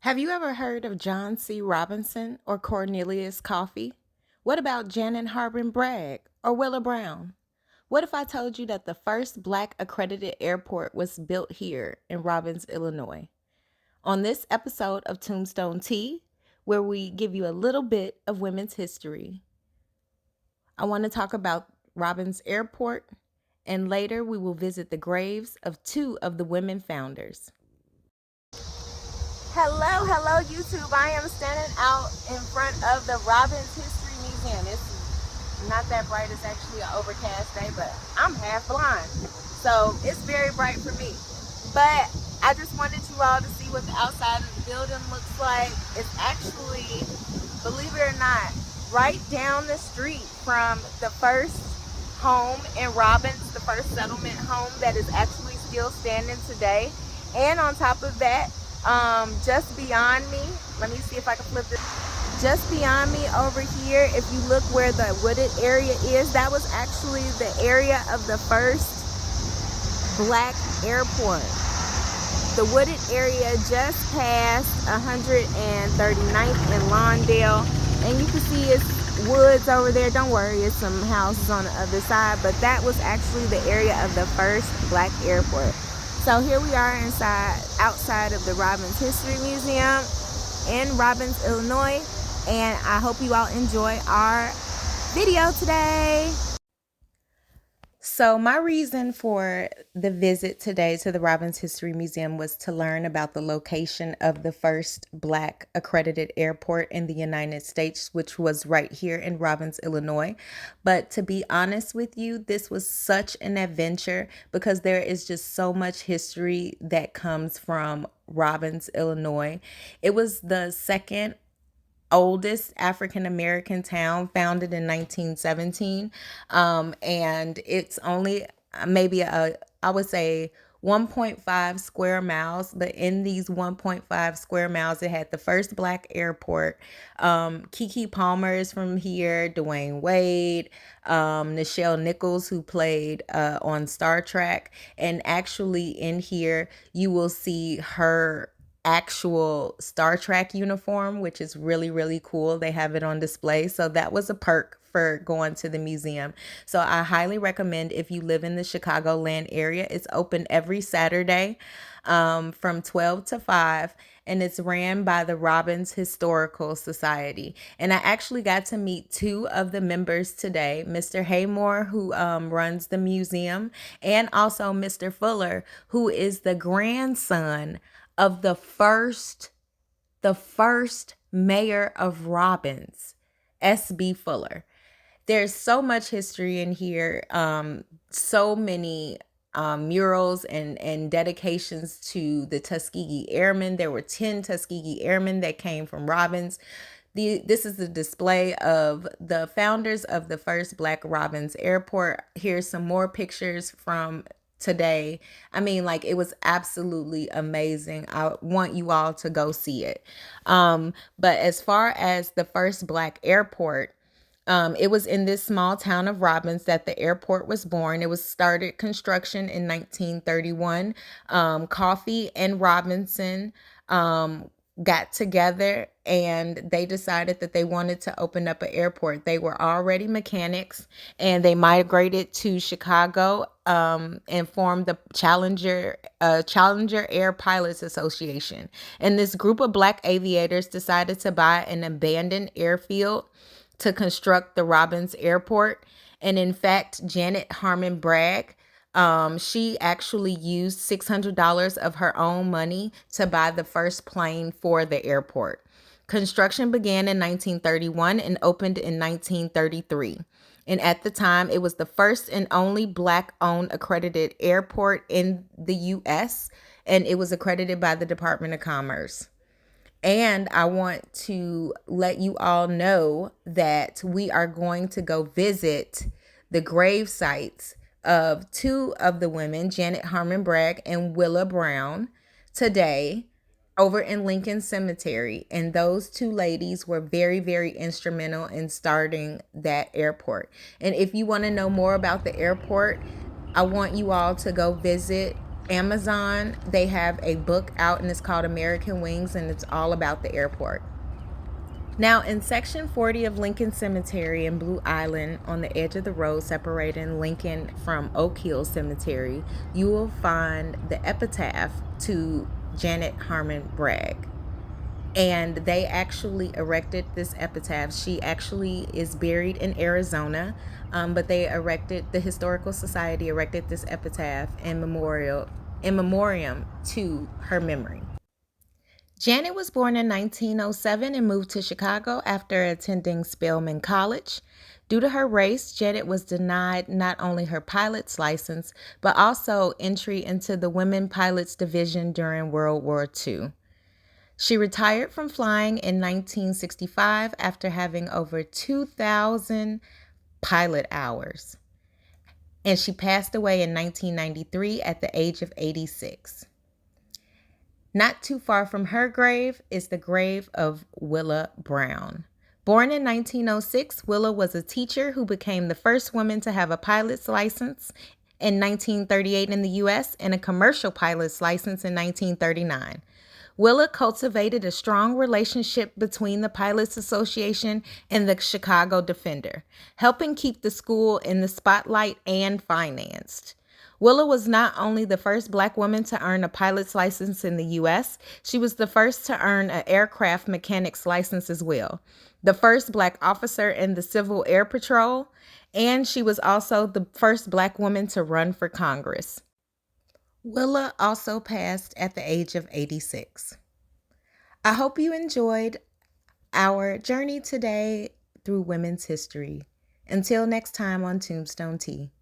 Have you ever heard of John C. Robinson or Cornelius Coffey? What about Janet Harbin Bragg or Willa Brown? What if I told you that the first Black accredited airport was built here in Robbins, Illinois? On this episode of Tombstone Tea, where we give you a little bit of women's history, I want to talk about Robbins Airport, and later we will visit the graves of two of the women founders. Hello, YouTube. I am standing out in front of the Robbins History Museum. It's not that bright. It's actually an overcast day, but I'm half blind. So it's very bright for me. But I just wanted you all to see what the outside of the building looks like. It's actually, believe it or not, right down the street from the first home in Robbins, the first settlement home that is actually still standing today. And on top of that, just beyond me, let me see if I can flip this. Just beyond me over here, if you look where the wooded area is, that was actually the area of the first Black airport. The wooded area just past 139th and Lawndale, and you can see it's woods over there. Don't worry, it's some houses on the other side, but that was actually the area of the first Black airport. So here we are outside of the Robbins History Museum in Robbins, Illinois, and I hope you all enjoy our video today. So my reason for the visit today to the Robbins History Museum was to learn about the location of the first Black accredited airport in the United States, which was right here in Robbins, Illinois. But to be honest with you, this was such an adventure because there is just so much history that comes from Robbins, Illinois. It was the second oldest African American town, founded in 1917, and it's only maybe I would say 1.5 square miles, but in these 1.5 square miles it had the first Black airport. Keke Palmer is from here, Dwayne Wade, Nichelle Nichols, who played on Star Trek, and actually in here you will see her actual Star Trek uniform, which is really, really cool. They have it on display. So that was a perk for going to the museum. So I highly recommend if you live in the Chicagoland area. It's open every Saturday from 12 to 5. And it's ran by the Robbins Historical Society. And I actually got to meet two of the members today, Mr. Haymore, who runs the museum, and also Mr. Fuller, who is the grandson of the first mayor of Robbins, S.B. Fuller. There's so much history in here, so many murals and dedications to the Tuskegee Airmen. There were 10 Tuskegee Airmen that came from Robbins. This is the display of the founders of the first Black Robbins Airport. Here's some more pictures from today. I mean, like, it was absolutely amazing. I want you all to go see it. But as far as the first Black airport, it was in this small town of Robbins that the airport was born. It was started construction in 1931. Coffey and Robinson got together and they decided that they wanted to open up an airport. They were already mechanics and they migrated to Chicago and formed the Challenger Air Pilots Association. And this group of Black aviators decided to buy an abandoned airfield to construct the Robbins Airport. And in fact, Janet Harbin Bragg, she actually used $600 of her own money to buy the first plane for the airport. Construction began in 1931 and opened in 1933. And at the time, it was the first and only Black-owned accredited airport in the U.S., and it was accredited by the Department of Commerce. And I want to let you all know that we are going to go visit the grave sites of two of the women, Janet Harbin Bragg and Willa Brown, today over in Lincoln Cemetery. And those two ladies were very, very instrumental in starting that airport. And if you want to know more about the airport, I want you all to go visit Amazon, they have a book out and it's called American Wings, and it's all about the airport. Now, in Section 40 of Lincoln Cemetery in Blue Island, on the edge of the road separating Lincoln from Oak Hill Cemetery, you will find the epitaph to Janet Harmon Bragg. And they actually erected this epitaph. She actually is buried in Arizona, but the Historical Society erected this epitaph in memoriam to her memory. Janet was born in 1907 and moved to Chicago after attending Spelman College. Due to her race, Janet was denied not only her pilot's license, but also entry into the Women Pilots Division during World War II. She retired from flying in 1965 after having over 2,000 pilot hours. And she passed away in 1993 at the age of 86. Not too far from her grave is the grave of Willa Brown. Born in 1906, Willa was a teacher who became the first woman to have a pilot's license in 1938 in the U.S. and a commercial pilot's license in 1939. Willa cultivated a strong relationship between the Pilots Association and the Chicago Defender, helping keep the school in the spotlight and financed. Willa was not only the first Black woman to earn a pilot's license in the U.S., she was the first to earn an aircraft mechanic's license as well, the first Black officer in the Civil Air Patrol, and she was also the first Black woman to run for Congress. Willa also passed at the age of 86. I hope you enjoyed our journey today through women's history. Until next time on Tombstone Tea.